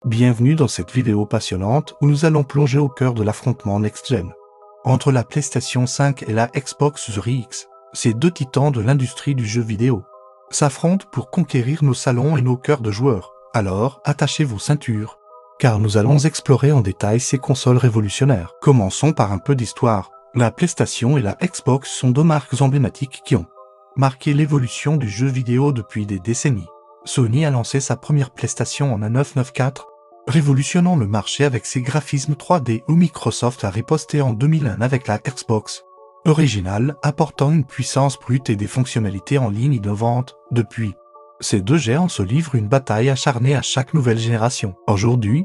Bienvenue dans cette vidéo passionnante où nous allons plonger au cœur de l'affrontement next-gen. Entre la PlayStation 5 et la Xbox Series X, ces deux titans de l'industrie du jeu vidéo s'affrontent pour conquérir nos salons et nos cœurs de joueurs. Alors, attachez vos ceintures, car nous allons explorer en détail ces consoles révolutionnaires. Commençons par un peu d'histoire. La PlayStation et la Xbox sont deux marques emblématiques qui ont marqué l'évolution du jeu vidéo depuis des décennies. Sony a lancé sa première PlayStation en 1994, révolutionnant le marché avec ses graphismes 3D, où Microsoft a riposté en 2001 avec la Xbox originale, apportant une puissance brute et des fonctionnalités en ligne innovantes. Depuis, ces deux géants se livrent une bataille acharnée à chaque nouvelle génération. Aujourd'hui,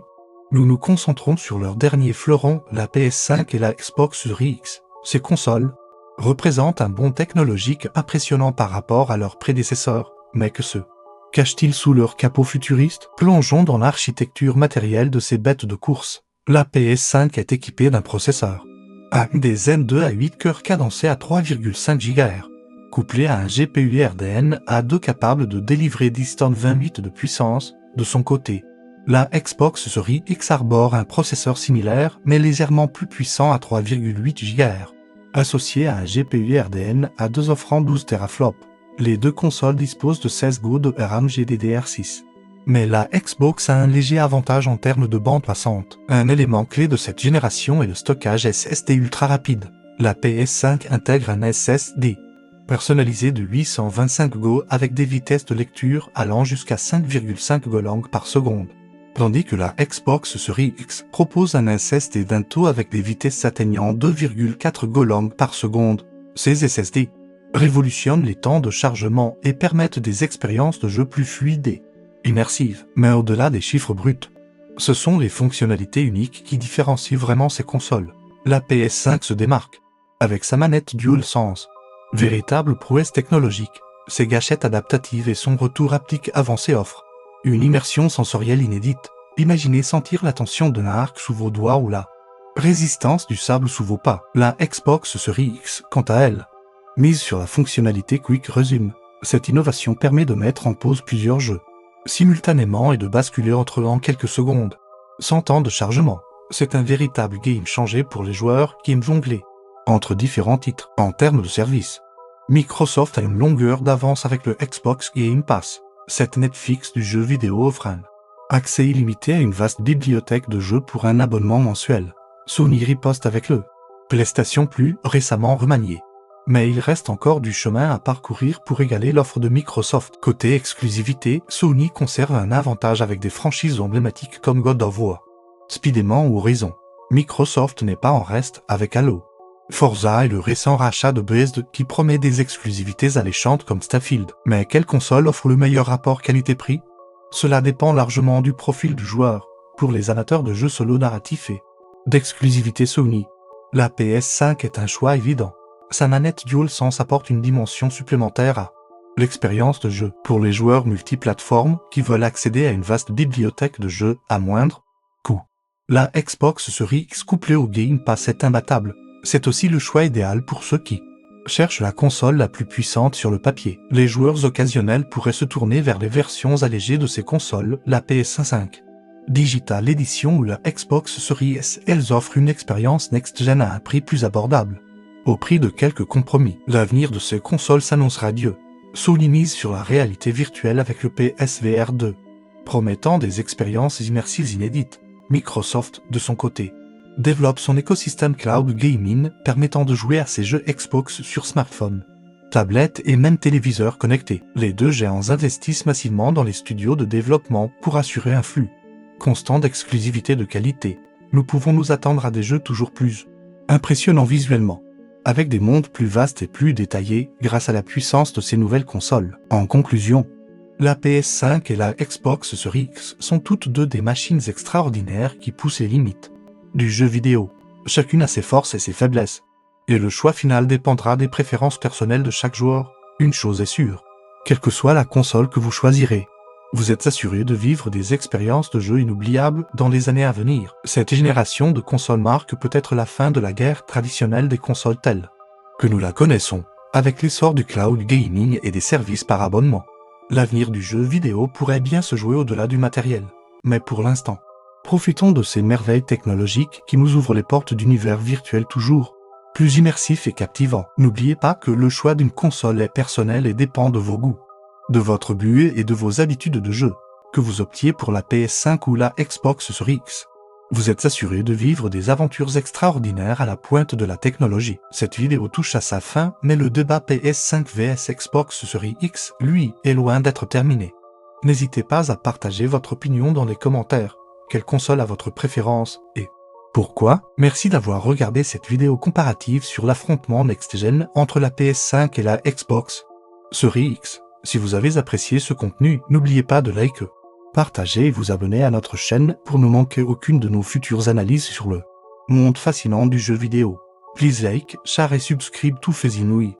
nous nous concentrons sur leur dernier fleuron, la PS5 et la Xbox Series X. Ces consoles représentent un bond technologique impressionnant par rapport à leurs prédécesseurs, mais que se cache-t-il sous leur capot futuriste? Plongeons dans l'architecture matérielle de ces bêtes de course. La PS5 est équipée d'un processeur AMD Zen 2 à 8 cœurs cadencé à 3,5 GHz, couplé à un GPU RDN A2 capable de délivrer 10 tonnes 28 de puissance. De son côté, la Xbox Series X arbore un processeur similaire mais légèrement plus puissant à 3,8 GHz, associé à un GPU RDN A2 offrant 12 teraflops. Les deux consoles disposent de 16 Go de RAM GDDR6. Mais la Xbox a un léger avantage en termes de bande passante. Un élément clé de cette génération est le stockage SSD ultra rapide. La PS5 intègre un SSD personnalisé de 825 Go avec des vitesses de lecture allant jusqu'à 5,5 Golang par seconde, tandis que la Xbox Series X propose un SSD d'Intel avec des vitesses atteignant 2,4 Golang par seconde. Ces SSD révolutionnent les temps de chargement et permettent des expériences de jeu plus fluides et immersives. Mais au-delà des chiffres bruts, ce sont les fonctionnalités uniques qui différencient vraiment ces consoles. La PS5 se démarque avec sa manette DualSense, véritable prouesse technologique. Ses gâchettes adaptatives et son retour haptique avancé offrent une immersion sensorielle inédite. Imaginez sentir la tension d'un arc sous vos doigts ou la résistance du sable sous vos pas. La Xbox Series X, quant à elle, mise sur la fonctionnalité Quick Resume. Cette innovation permet de mettre en pause plusieurs jeux simultanément et de basculer entre eux en quelques secondes, sans temps de chargement. C'est un véritable game changer pour les joueurs qui aiment jongler entre différents titres. En termes de service, Microsoft a une longueur d'avance avec le Xbox Game Pass. Cette Netflix du jeu vidéo offre un accès illimité à une vaste bibliothèque de jeux pour un abonnement mensuel. Sony riposte avec le PlayStation Plus, récemment remanié. Mais il reste encore du chemin à parcourir pour égaler l'offre de Microsoft. Côté exclusivité, Sony conserve un avantage avec des franchises emblématiques comme God of War, Spider-Man ou Horizon. Microsoft n'est pas en reste avec Halo, Forza et le récent rachat de Bethesda qui promet des exclusivités alléchantes comme Starfield. Mais quelle console offre le meilleur rapport qualité-prix? Cela dépend largement du profil du joueur. Pour les amateurs de jeux solo narratifs et d'exclusivité Sony, la PS5 est un choix évident. Sa manette DualSense apporte une dimension supplémentaire à l'expérience de jeu. Pour les joueurs multiplateformes qui veulent accéder à une vaste bibliothèque de jeux à moindre coût, la Xbox Series X couplée au Game Pass est imbattable. C'est aussi le choix idéal pour ceux qui cherchent la console la plus puissante sur le papier. Les joueurs occasionnels pourraient se tourner vers les versions allégées de ces consoles, la PS5 Digital Edition ou la Xbox Series S. Elles offrent une expérience next-gen à un prix plus abordable. Au prix de quelques compromis, l'avenir de ces consoles s'annonce radieux. Sony mise sur la réalité virtuelle avec le PSVR 2, promettant des expériences immersives inédites. Microsoft, de son côté, développe son écosystème cloud gaming permettant de jouer à ses jeux Xbox sur smartphone, tablette et même téléviseur connecté. Les deux géants investissent massivement dans les studios de développement pour assurer un flux constant d'exclusivité de qualité. Nous pouvons nous attendre à des jeux toujours plus impressionnants visuellement, avec des mondes plus vastes et plus détaillés grâce à la puissance de ces nouvelles consoles. En conclusion, la PS5 et la Xbox Series X sont toutes deux des machines extraordinaires qui poussent les limites du jeu vidéo. Chacune a ses forces et ses faiblesses, et le choix final dépendra des préférences personnelles de chaque joueur. Une chose est sûre, quelle que soit la console que vous choisirez, vous êtes assuré de vivre des expériences de jeu inoubliables dans les années à venir. Cette génération de consoles marque peut-être la fin de la guerre traditionnelle des consoles telles que nous la connaissons, avec l'essor du cloud gaming et des services par abonnement. L'avenir du jeu vidéo pourrait bien se jouer au-delà du matériel. Mais pour l'instant, Profitons de ces merveilles technologiques qui nous ouvrent les portes d'univers virtuels toujours plus immersifs et captivants. N'oubliez pas que le choix d'une console est personnel et dépend de vos goûts, de votre budget et de vos habitudes de jeu. Que vous optiez pour la PS5 ou la Xbox Series X, vous êtes assuré de vivre des aventures extraordinaires à la pointe de la technologie. Cette vidéo touche à sa fin, mais le débat PS5 vs Xbox Series X, lui, est loin d'être terminé. N'hésitez pas à partager votre opinion dans les commentaires. Quelle console a votre préférence et pourquoi? Merci d'avoir regardé cette vidéo comparative sur l'affrontement next-gen entre la PS5 et la Xbox Series X. Si vous avez apprécié ce contenu, n'oubliez pas de liker, partager et vous abonner à notre chaîne pour ne manquer aucune de nos futures analyses sur le monde fascinant du jeu vidéo. Please like, share et subscribe to Faisinouille.